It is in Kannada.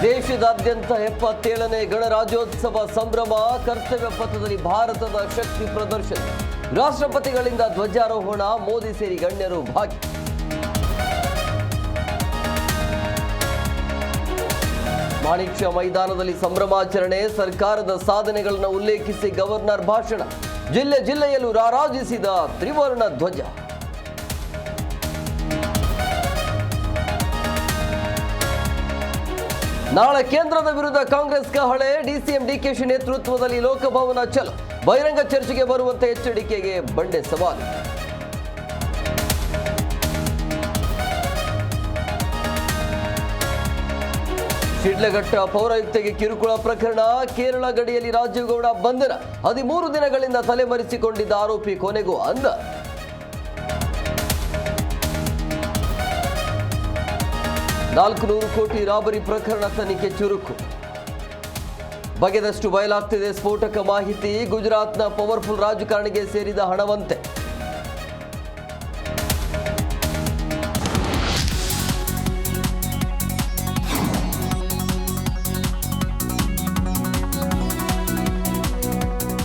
ದೇಶದಾದ್ಯಂತ 77ನೇ ಗಣರಾಜ್ಯೋತ್ಸವ ಸಂಭ್ರಮ. ಕರ್ತವ್ಯ ಪಥದಲ್ಲಿ ಭಾರತದ ಶಕ್ತಿ ಪ್ರದರ್ಶನ. ರಾಷ್ಟ್ರಪತಿಗಳಿಂದ ಧ್ವಜಾರೋಹಣ. ಮೋದಿ ಸೇರಿ ಗಣ್ಯರು ಭಾಗಿ. ಮಾಣಿಕ್ಯ ಮೈದಾನದಲ್ಲಿ ಸಂಭ್ರಮಾಚರಣೆ. ಸರ್ಕಾರದ ಸಾಧನೆಗಳನ್ನು ಉಲ್ಲೇಖಿಸಿ ಗವರ್ನರ್ ಭಾಷಣ. ಜಿಲ್ಲೆಯಲ್ಲೂ ರಾರಾಜಿಸಿದ ತ್ರಿವರ್ಣ ಧ್ವಜ. ನಾಳೆ ಕೇಂದ್ರದ ವಿರುದ್ಧ ಕಾಂಗ್ರೆಸ್ ಕಹಳೆ. ಡಿಸಿಎಂ ಡಿಕೆಶಿ ನೇತೃತ್ವದಲ್ಲಿ ಲೋಕಭವನ ಚಲೋ. ಬಹಿರಂಗ ಚರ್ಚೆಗೆ ಬರುವಂತೆ ಎಚ್ಡಿಕೆಗೆ ಬಂಡೆ ಸವಾಲು. ಶಿಡ್ಲಘಟ್ಟ ಪೌರಾಯುಕ್ತೆಗೆ ಕಿರುಕುಳ ಪ್ರಕರಣ. ಕೇರಳ ಗಡಿಯಲ್ಲಿ ರಾಜೀವ್ ಗೌಡ ಬಂಧನ. 13 ದಿನಗಳಿಂದ ತಲೆಮರೆಸಿಕೊಂಡಿದ್ದ ಆರೋಪಿ ಕೊನೆಗೂ ಅಂದ. $400 ಕೋಟಿ ರಾಬರಿ ಪ್ರಕರಣ ತನಿಖೆ ಚುರುಕು. ಬಗೆದಷ್ಟು ಬಯಲಾಗ್ತಿದೆ ಸ್ಫೋಟಕ ಮಾಹಿತಿ. ಗುಜರಾತ್ನ ಪವರ್ಫುಲ್ ರಾಜಕಾರಣಿಗೆ ಸೇರಿದ ಹಣವಂತೆ.